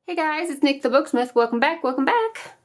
Hey guys, it's Nik the Booksmith. Welcome back, welcome back.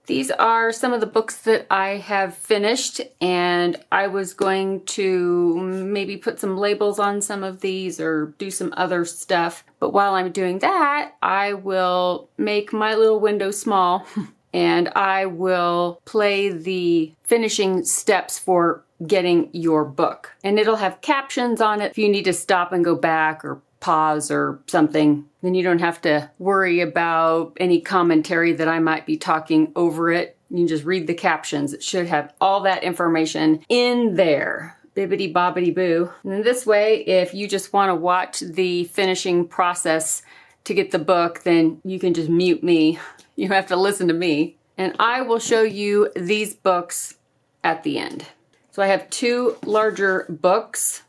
These are some of the books that I have finished, and I was going to maybe put some labels on some of these or do some other stuff. But while I'm doing that, I will make my little window small and I will play the finishing steps for getting your book. And it'll have captions on it if you need to stop and go back or pause or something. Then you don't have to worry about any commentary that I might be talking over it. You can just read the captions. It should have all that information in there. Bibbidi bobbidi boo. And then this way, if you just want to watch the finishing process to get the book, then you can just mute me. You have to listen to me. And I will show you these books at the end. So I have two larger books.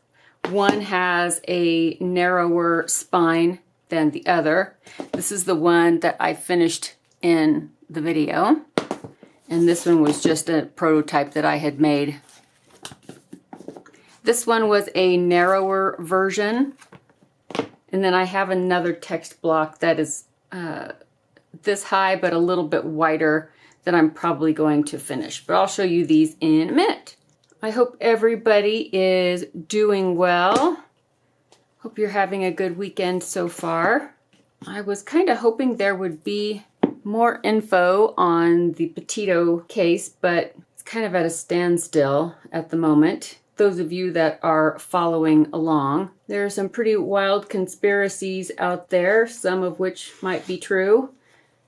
One has a narrower spine than the other. This is the one that I finished in the video. And this one was just a prototype that I had made. This one was a narrower version. And then I have another text block that is this high but a little bit wider that I'm probably going to finish. But I'll show you these in a minute. I hope everybody is doing well. Hope you're having a good weekend so far. I was kind of hoping there would be more info on the Petito case, but it's kind of at a standstill at the moment. Those of you that are following along, there are some pretty wild conspiracies out there, some of which might be true,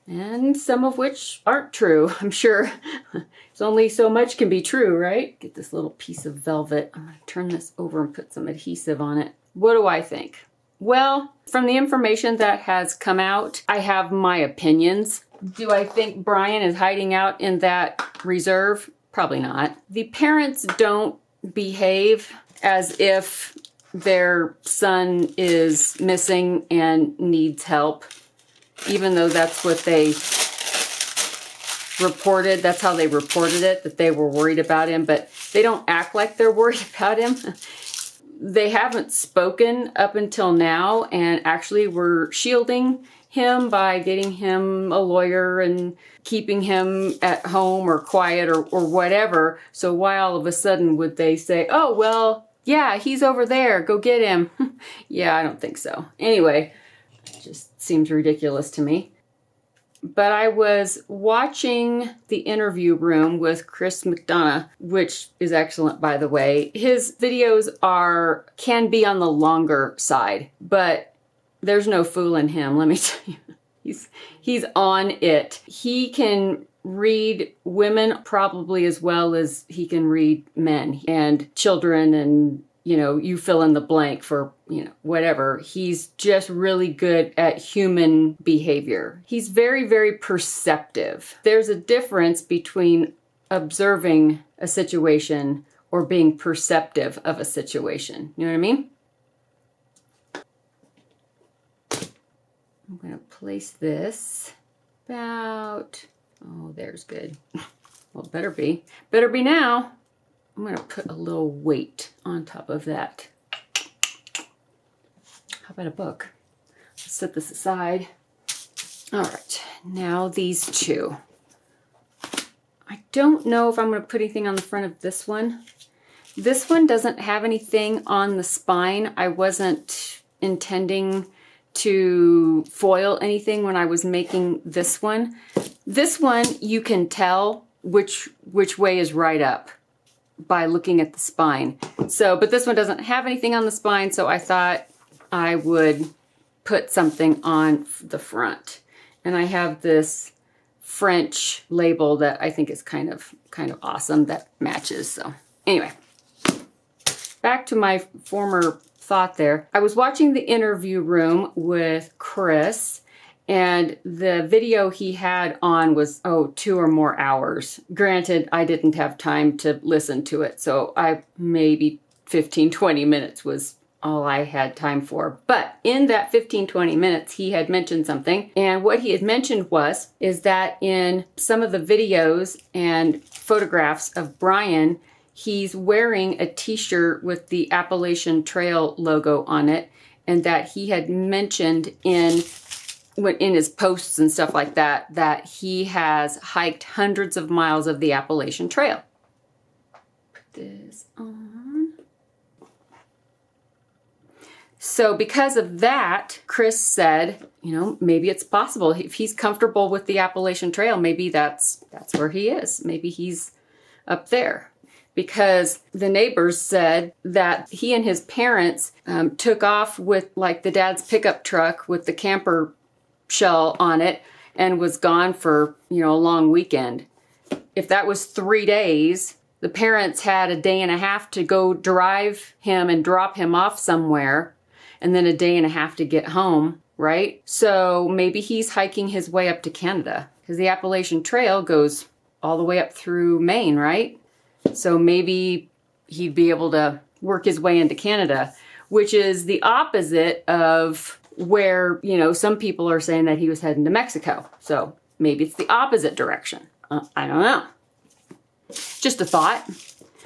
and some of which aren't true, I'm sure. It's only so much can be true, right? Get this little piece of velvet. I'm going to turn this over and put some adhesive on it. What do I think? Well, from the information that has come out, I have my opinions. Do I think Brian is hiding out in that reserve? Probably not. The parents don't behave as if their son is missing and needs help, even though that's what they reported. That's how they reported it, that they were worried about him, but they don't act like they're worried about him. They haven't spoken up until now, and actually we're shielding him by getting him a lawyer and keeping him at home or quiet or whatever. So why all of a sudden would they say, oh, well, yeah, he's over there, go get him? Yeah, I don't think so. Anyway, it just seems ridiculous to me. But I was watching The Interview Room with Chris McDonough, which is excellent, by the way. His videos can be on the longer side, but there's no fooling him, let me tell you. He's on it. He can read women probably as well as he can read men and children, and you fill in the blank for, whatever. He's just really good at human behavior. He's very, very perceptive. There's a difference between observing a situation or being perceptive of a situation. You know what I mean? I'm going to place this about, oh, there's good. Well, better be. Better be now. I'm going to put a little weight on top of that. How about a book? Let's set this aside. All right, now these two. I don't know if I'm going to put anything on the front of this one. This one doesn't have anything on the spine. I wasn't intending to foil anything when I was making this one. This one, you can tell which way is right up by looking at the spine. So, but this one doesn't have anything on the spine, so I thought I would put something on the front. And I have this French label that I think is kind of awesome that matches. So anyway, back to my former thought there. I was watching The Interview Room with Chris, and the video he had on was, 2 or more hours. Granted, I didn't have time to listen to it, so maybe 15-20 minutes was all I had time for. But in that 15-20 minutes, he had mentioned something. And what he had mentioned is that in some of the videos and photographs of Brian, he's wearing a t-shirt with the Appalachian Trail logo on it, and that he had mentioned in in his posts and stuff like that, that he has hiked hundreds of miles of the Appalachian Trail. Put this on. So because of that, Chris said, you know, maybe it's possible if he's comfortable with the Appalachian Trail, maybe that's where he is. Maybe he's up there. Because the neighbors said that he and his parents took off with like the dad's pickup truck with the camper shell on it and was gone for, you know, a long weekend. If that was 3 days, the parents had a day and a half to go drive him and drop him off somewhere, and then a day and a half to get home, right? So maybe he's hiking his way up to Canada, because the Appalachian Trail goes all the way up through Maine, right? So maybe he'd be able to work his way into Canada, which is the opposite of where, you know, some people are saying that he was heading to Mexico. So maybe it's the opposite direction. I don't know. Just a thought.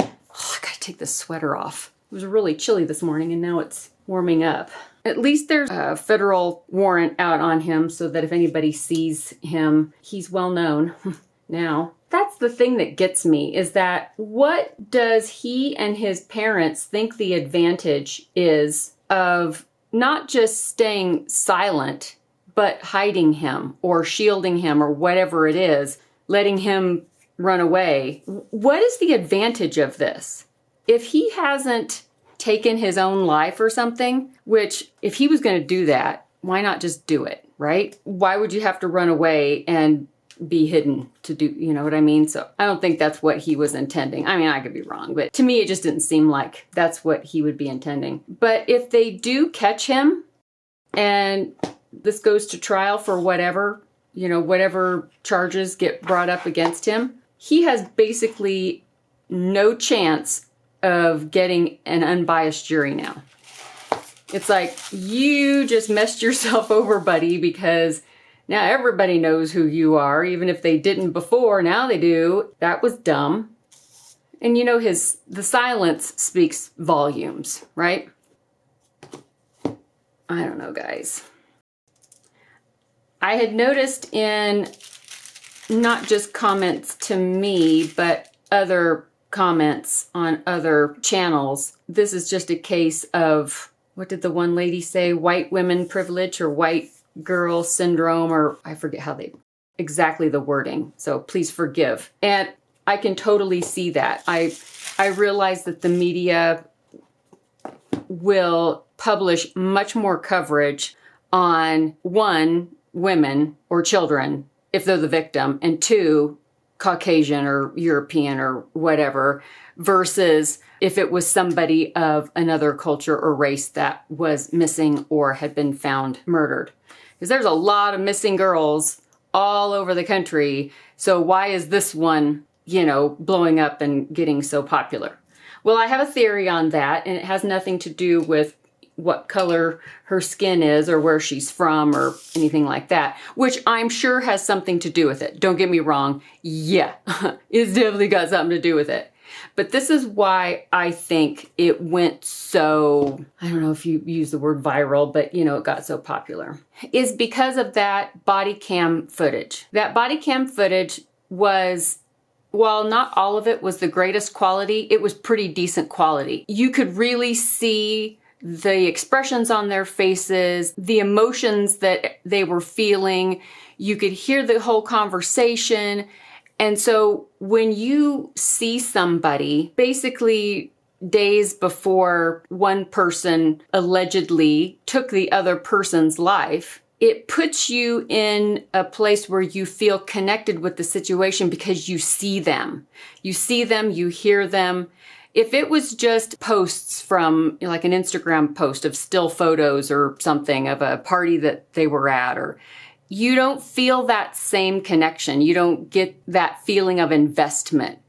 Oh, I gotta take this sweater off. It was really chilly this morning and now it's warming up. At least there's a federal warrant out on him so that if anybody sees him, he's well known now. That's the thing that gets me, is that what does he and his parents think the advantage is of not just staying silent, but hiding him or shielding him or whatever it is, letting him run away? What is the advantage of this? If he hasn't taken his own life or something, which if he was going to do that, why not just do it, right? Why would you have to run away and be hidden to do, you know what I mean? So I don't think that's what he was intending. I mean, I could be wrong, but to me, it just didn't seem like that's what he would be intending. But if they do catch him and this goes to trial for whatever, you know, whatever charges get brought up against him, he has basically no chance of getting an unbiased jury now. It's like, you just messed yourself over, buddy, because now everybody knows who you are, even if they didn't before, now they do. That was dumb. And you know, the silence speaks volumes, right? I don't know, guys. I had noticed in not just comments to me, but other comments on other channels, this is just a case of, what did the one lady say? White women privilege or white girl syndrome, or I forget how exactly the wording. So please forgive. And I can totally see that. I realize that the media will publish much more coverage on, one, women or children if they're the victim, and two, Caucasian or European or whatever, versus if it was somebody of another culture or race that was missing or had been found murdered. Because there's a lot of missing girls all over the country. So why is this one, you know, blowing up and getting so popular? Well, I have a theory on that, and it has nothing to do with what color her skin is or where she's from or anything like that, which I'm sure has something to do with it. Don't get me wrong. Yeah, it's definitely got something to do with it. But this is why I think it went so, I don't know if you use the word viral, but you know, it got so popular, is because of that body cam footage. That body cam footage was, while not all of it was the greatest quality, it was pretty decent quality. You could really see the expressions on their faces, the emotions that they were feeling. You could hear the whole conversation. And so when you see somebody basically days before one person allegedly took the other person's life, it puts you in a place where you feel connected with the situation because you see them. You see them, you hear them. If it was just posts from, you know, like an Instagram post of still photos or something of a party that they were at, or you don't feel that same connection. You don't get that feeling of investment.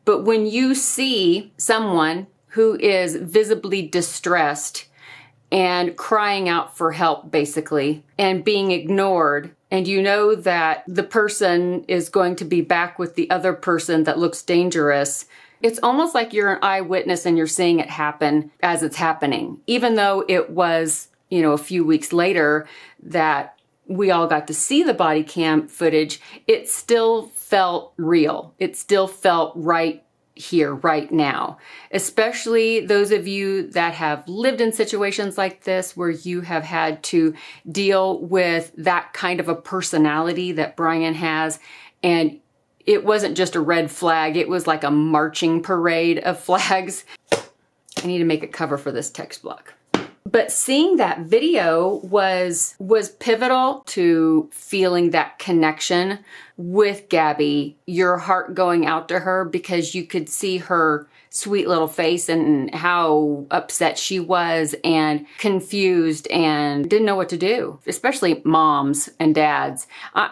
But when you see someone who is visibly distressed and crying out for help, basically, and being ignored, and you know that the person is going to be back with the other person that looks dangerous, it's almost like you're an eyewitness and you're seeing it happen as it's happening, even though it was, you know, a few weeks later that we all got to see the body cam footage, it still felt real. It still felt right here, right now. Especially those of you that have lived in situations like this where you have had to deal with that kind of a personality that Brian has. And it wasn't just a red flag, it was like a marching parade of flags. I need to make a cover for this text block. But seeing that video was pivotal to feeling that connection with Gabby, your heart going out to her, because you could see her sweet little face and how upset she was and confused and didn't know what to do, especially moms and dads.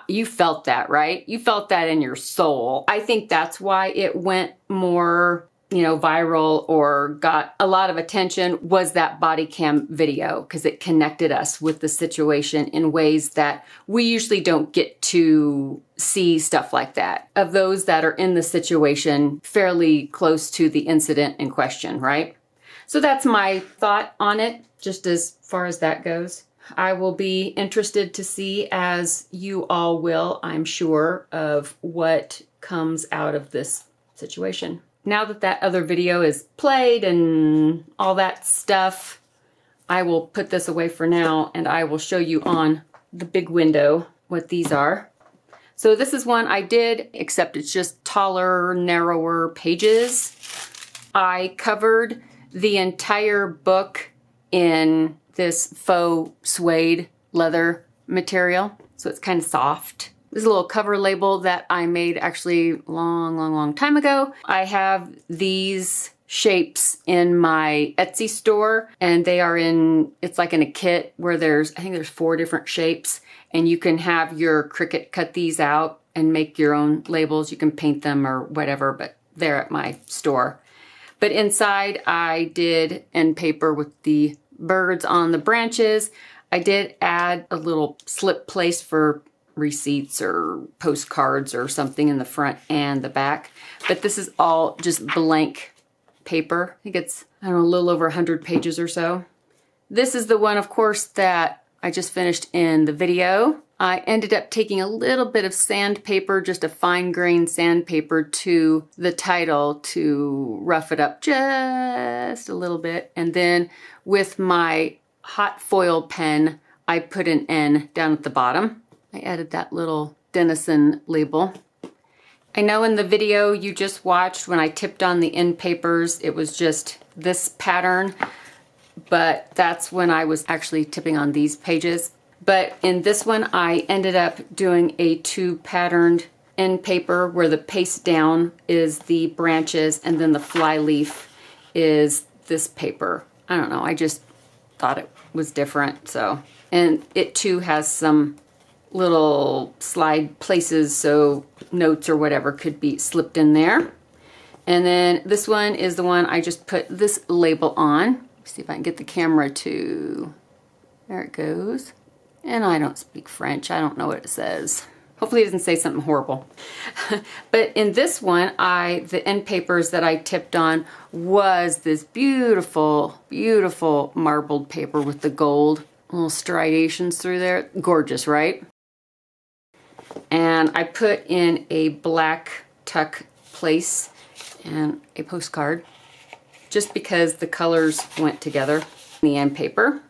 You felt that, right? You felt that in your soul. I think that's why it went more, you know, viral or got a lot of attention, was that body cam video, because it connected us with the situation in ways that we usually don't get to see stuff like that, of those that are in the situation fairly close to the incident in question, right? So that's my thought on it, just as far as that goes. I will be interested to see, as you all will, I'm sure, of what comes out of this situation. Now that that other video is played and all that stuff, I will put this away for now and I will show you on the big window what these are. So this is one I did, except it's just taller, narrower pages. I covered the entire book in this faux suede leather material, so it's kind of soft. This is a little cover label that I made actually long time ago. I have these shapes in my Etsy store, and they are in, it's like in a kit where I think there's 4 different shapes, and you can have your Cricut cut these out and make your own labels. You can paint them or whatever, but they're at my store. But inside I did end paper with the birds on the branches. I did add a little slip place for receipts or postcards or something in the front and the back. But this is all just blank paper. I think it's, I don't know, a little over 100 pages or so. This is the one, of course, that I just finished in the video. I ended up taking a little bit of sandpaper, just a fine grain sandpaper, to the title to rough it up just a little bit. And then with my hot foil pen, I put an N down at the bottom. I added that little Denison label. I know in the video you just watched, when I tipped on the end papers, it was just this pattern, but that's when I was actually tipping on these pages. But in this one, I ended up doing a 2 patterned end paper where the paste down is the branches and then the fly leaf is this paper. I don't know, I just thought it was different, so. And it too has some little slide places so notes or whatever could be slipped in there. And then this one is the one I just put this label on. Let's see if I can get the camera to, there it goes. And I don't speak French, I don't know what it says. Hopefully it doesn't say something horrible. But in this one, the end papers that I tipped on was this beautiful, beautiful marbled paper with the gold little striations through there. Gorgeous, right? And I put in a black tuck place and a postcard, just because the colors went together. The end paper.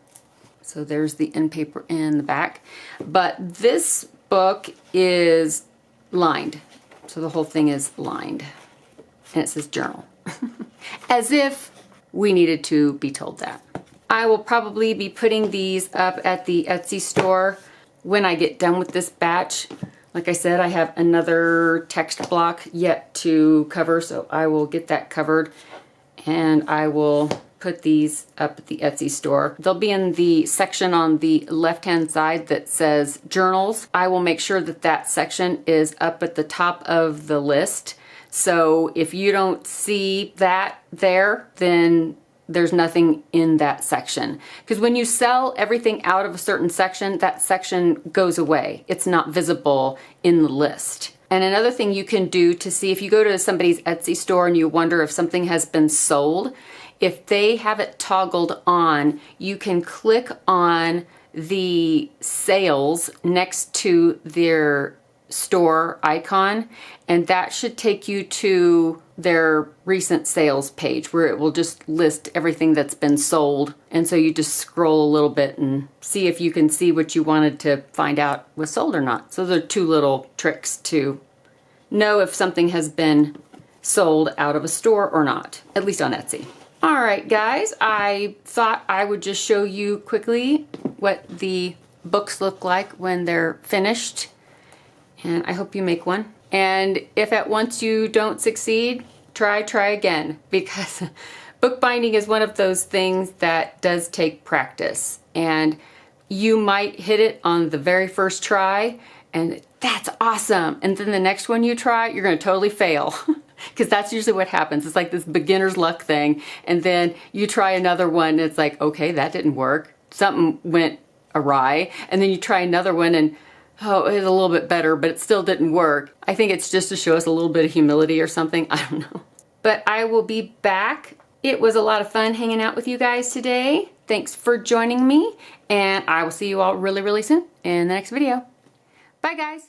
So there's the end paper in the back. But this book is lined. So the whole thing is lined. And it says journal. As if we needed to be told that. I will probably be putting these up at the Etsy store when I get done with this batch. Like I said, I have another text block yet to cover, so I will get that covered. And I will put these up at the Etsy store. They'll be in the section on the left-hand side that says journals. I will make sure that that section is up at the top of the list. So if you don't see that there, then there's nothing in that section. Because when you sell everything out of a certain section, that section goes away. It's not visible in the list. And another thing you can do to see if you go to somebody's Etsy store and you wonder if something has been sold, if they have it toggled on, you can click on the sales next to their store icon, and that should take you to their recent sales page where it will just list everything that's been sold. And so you just scroll a little bit and see if you can see what you wanted to find out was sold or not. So there are two little tricks to know if something has been sold out of a store or not, at least on Etsy. All right, guys, I thought I would just show you quickly what the books look like when they're finished. And I hope you make one. And if at once you don't succeed, try again, because bookbinding is one of those things that does take practice. And you might hit it on the very first try, and that's awesome. And then the next one you try, you're gonna totally fail. Because that's usually what happens. It's like this beginner's luck thing. And then you try another one, and it's like, okay, that didn't work. Something went awry. And then you try another one, and oh, it's a little bit better, but it still didn't work. I think it's just to show us a little bit of humility or something. I don't know. But I will be back. It was a lot of fun hanging out with you guys today. Thanks for joining me, and I will see you all really, really soon in the next video. Bye, guys.